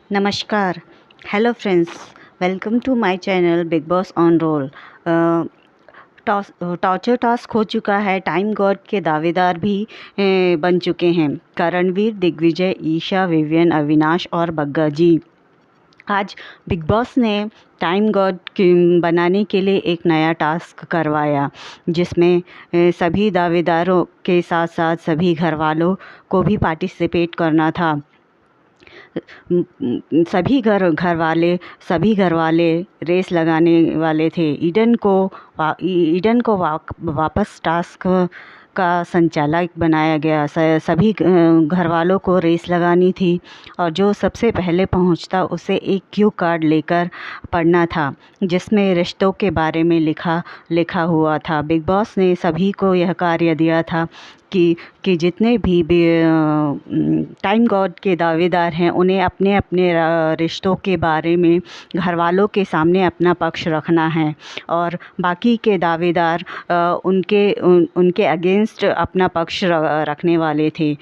नमस्कार। Hello friends, welcome to my channel Bigg Boss on roll. Torture task हो चुका है। टाइम गॉड के दावेदार भी बन चुके हैं। करणवीर, दिग्विजय, ईशा, विवियन, अविनाश और बग्गा जी। आज बिग बॉस ने टाइम गॉड बनाने के लिए एक नया टास्क करवाया, जिसमें सभी दावेदारों के साथ साथ सभी घर वालों को भी पार्टिसिपेट करना था। सभी घर वाले रेस लगाने वाले थे। ईडन को वापस टास्क का संचालक बनाया गया। सभी घर वालों को रेस लगानी थी और जो सबसे पहले पहुंचता उसे एक क्यू कार्ड लेकर पढ़ना था, जिसमें रिश्तों के बारे में लिखा हुआ था। बिग बॉस ने सभी को यह कार्य दिया था कि जितने भी टाइम गॉड के दावेदार हैं, उन्हें अपने अपने रिश्तों के बारे में घर वालों के सामने अपना पक्ष रखना है और बाकी के दावेदार उनके अगेंस्ट अपना पक्ष रखने वाले थे।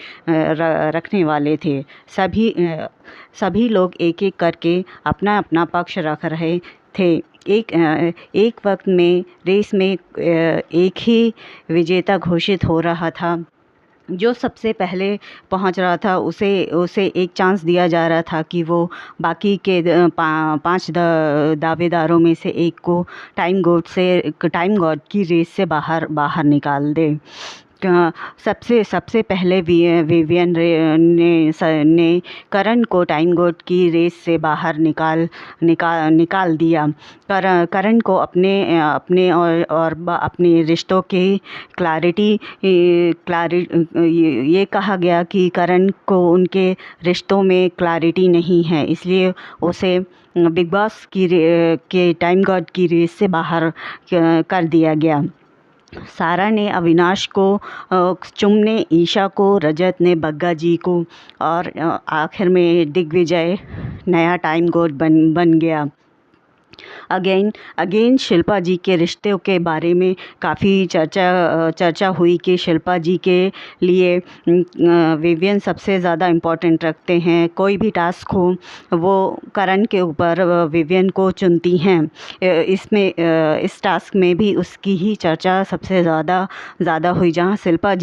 सभी लोग एक एक करके अपना अपना पक्ष रख रहे थे। एक वक्त में रेस में एक ही विजेता घोषित हो रहा था। जो सबसे पहले पहुंच रहा था उसे एक चांस दिया जा रहा था कि वो बाकी के पांच दावेदारों में से एक को टाइम गॉड की रेस से बाहर निकाल दे। सबसे पहले विवियन ने करण को टाइम गॉड की रेस से बाहर निकाल दिया। करण को अपने और अपने रिश्तों की क्लैरिटी ये कहा गया कि करण को उनके रिश्तों में क्लैरिटी नहीं है, इसलिए उसे बिग बॉस के टाइम गॉड की रेस से बाहर कर दिया गया। सारा ने अविनाश को चुमने, ईशा को, रजत ने बग्गा जी को और आखिर में दिग्विजय नया टाइम गॉड बन गया। अगेन शिल्पा जी के रिश्तों के बारे में काफ़ी चर्चा हुई कि शिल्पा जी के लिए विवियन सबसे ज़्यादा इम्पोर्टेंट रखते हैं। कोई भी टास्क हो वो करण के ऊपर विवियन को चुनती हैं। इस टास्क में भी उसकी ही चर्चा सबसे ज़्यादा हुई, जहाँ शिल्पा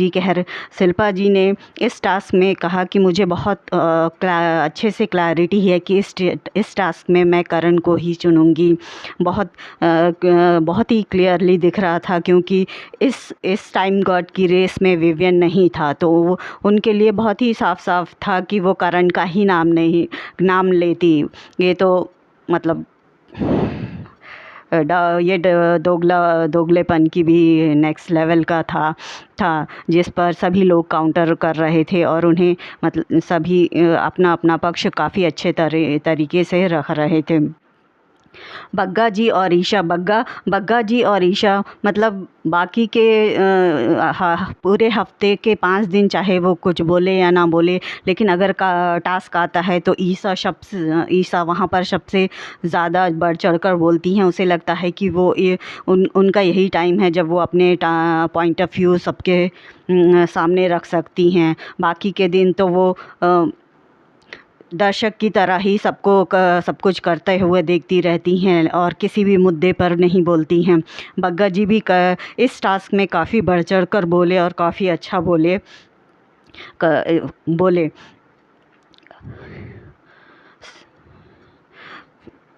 जी ने इस टास्क में कहा कि मुझे बहुत अच्छे से क्लैरिटी है कि इस टास्क में मैं करण को ही चुनूंगी। बहुत ही क्लियरली दिख रहा था, क्योंकि इस टाइम गॉड की रेस में विवियन नहीं था, तो उनके लिए बहुत ही साफ था कि वो करण का ही नाम लेती। ये तो मतलब ये दोगलेपन की भी नेक्स्ट लेवल का था, जिस पर सभी लोग काउंटर कर रहे थे और उन्हें मतलब सभी अपना अपना पक्ष काफ़ी अच्छे तरीके से रख रहे थे। बग्गा जी और ईशा मतलब बाकी के पूरे हफ्ते के 5 दिन चाहे वो कुछ बोले या ना बोले, लेकिन अगर टास्क आता है तो ईशा वहाँ पर सबसे ज़्यादा बढ़ चढ़ कर बोलती हैं। उसे लगता है कि वो उनका यही टाइम है जब वो अपने पॉइंट ऑफ व्यू सबके सामने रख सकती हैं। बाकी के दिन तो वो दर्शक की तरह ही सब कुछ करते हुए देखती रहती हैं और किसी भी मुद्दे पर नहीं बोलती हैं। बग्गा जी भी इस टास्क में काफ़ी बढ़ चढ़ कर बोले और काफ़ी अच्छा बोले।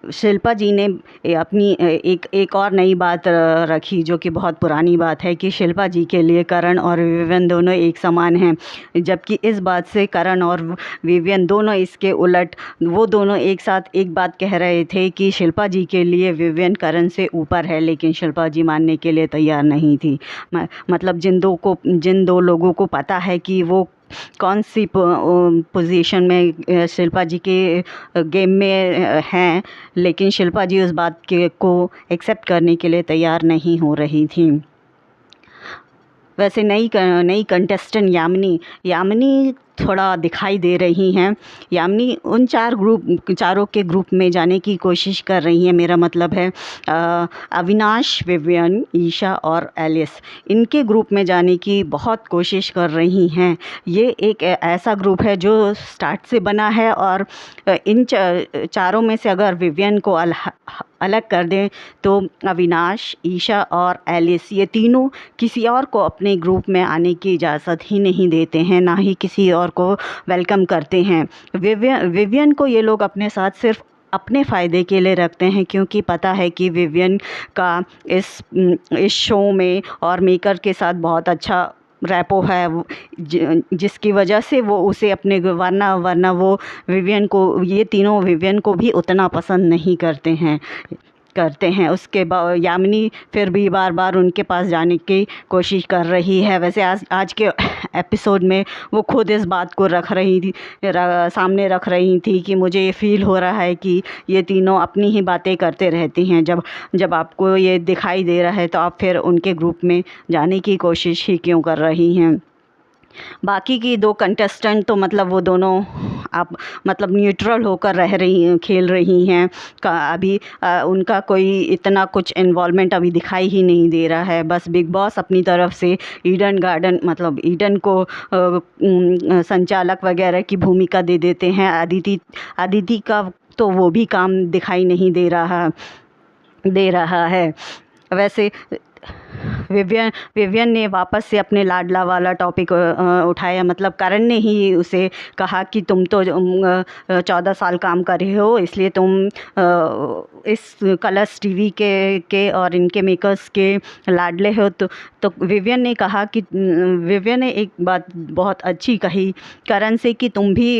शिल्पा जी ने अपनी एक और नई बात रखी, जो कि बहुत पुरानी बात है, कि शिल्पा जी के लिए करण और विवियन दोनों एक समान हैं, जबकि इस बात से करण और विवियन दोनों इसके उलट वो दोनों एक साथ एक बात कह रहे थे कि शिल्पा जी के लिए विवियन करण से ऊपर है, लेकिन शिल्पा जी मानने के लिए तैयार नहीं थी। मतलब जिन दो लोगों को पता है कि वो कौन सी पोजीशन में शिल्पा जी के गेम में हैं, लेकिन शिल्पा जी उस बात को एक्सेप्ट करने के लिए तैयार नहीं हो रही थी। वैसे नई कंटेस्टेंट यामिनी थोड़ा दिखाई दे रही हैं। यामिनी उन चारों के ग्रुप में जाने की कोशिश कर रही हैं। मेरा मतलब है अविनाश, विवियन, ईशा और एलिस, इनके ग्रुप में जाने की बहुत कोशिश कर रही हैं। ये एक ऐसा ग्रुप है जो स्टार्ट से बना है, और इन चारों में से अगर विवियन को अलग कर दें तो अविनाश, ईशा और एलिस, ये तीनों किसी और को अपने ग्रुप में आने की इजाज़त ही नहीं देते हैं, ना ही किसी और को वेलकम करते हैं। विवियन को ये लोग अपने साथ सिर्फ अपने फ़ायदे के लिए रखते हैं, क्योंकि पता है कि विवियन का इस शो में और मेकर के साथ बहुत अच्छा रैपो है, जिसकी वजह से वो उसे अपने वरना वो विवियन को, ये तीनों विवियन को भी उतना पसंद नहीं करते हैं। उसके बाद यामिनी फिर भी बार बार उनके पास जाने की कोशिश कर रही है। वैसे आज के एपिसोड में वो खुद इस बात को सामने रख रही थी कि मुझे ये फील हो रहा है कि ये तीनों अपनी ही बातें करते रहती हैं। जब आपको ये दिखाई दे रहा है तो आप फिर उनके ग्रुप में जाने की कोशिश ही क्यों कर रही हैं। बाकी की दो कंटेस्टेंट तो मतलब वो दोनों आप मतलब न्यूट्रल होकर खेल रही हैं। अभी उनका कोई इतना कुछ इन्वॉल्वमेंट अभी दिखाई ही नहीं दे रहा है। बस बिग बॉस अपनी तरफ से ईडन गार्डन मतलब ईडन को संचालक वगैरह की भूमिका दे देते हैं। अदिति का तो वो भी काम दिखाई नहीं दे रहा है। वैसे विवियन ने वापस से अपने लाडला वाला टॉपिक उठाया। मतलब करण ने ही उसे कहा कि तुम तो 14 साल काम कर रहे हो, इसलिए तुम इस कलर्स टीवी के और इनके मेकर्स के लाडले हो। तो विवियन ने कहा कि विवियन ने एक बात बहुत अच्छी कही करण से कि तुम भी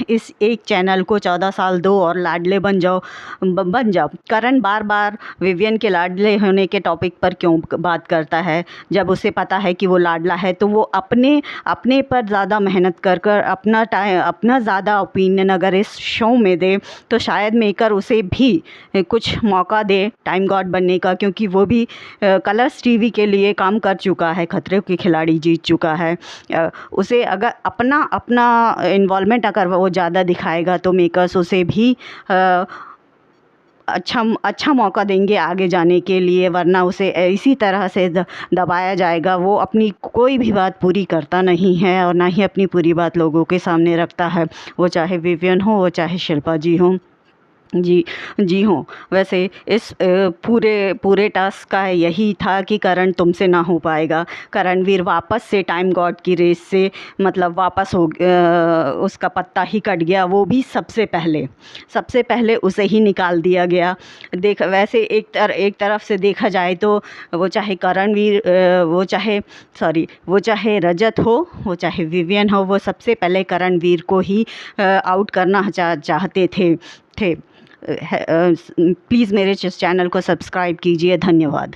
इस एक चैनल को 14 साल दो और लाडले बन जाओ। करण बार बार विवियन के लाडले होने के टॉपिक पर क्यों बात करता है? जब उसे पता है कि वो लाडला है तो वो अपने पर ज़्यादा मेहनत कर अपना ज़्यादा ओपिनियन अगर इस शो में दे तो शायद मेकर उसे भी कुछ मौका दे टाइम गॉड बनने का, क्योंकि वो भी कलर्स टीवी के लिए काम कर चुका है, खतरे के खिलाड़ी जीत चुका है। उसे अगर अपना इन्वॉल्वमेंट अगर वो ज़्यादा दिखाएगा तो मेकर्स उसे भी अच्छा मौका देंगे आगे जाने के लिए, वरना उसे इसी तरह से दबाया जाएगा। वो अपनी कोई भी बात पूरी करता नहीं है और ना ही अपनी पूरी बात लोगों के सामने रखता है, वो चाहे विवियन हो, वो चाहे शिल्पा जी हो। जी हो। वैसे इस पूरे टास्क का यही था कि करण तुमसे ना हो पाएगा। करणवीर वापस से टाइम गॉड की रेस से मतलब वापस उसका पत्ता ही कट गया। वो भी सबसे पहले उसे ही निकाल दिया गया। वैसे एक तरफ से देखा जाए तो वो चाहे वो चाहे रजत हो, वो चाहे विवियन हो, वो सबसे पहले करणवीर को ही आउट करना चाहते थे। प्लीज़ मेरे चैनल को सब्सक्राइब कीजिए। धन्यवाद।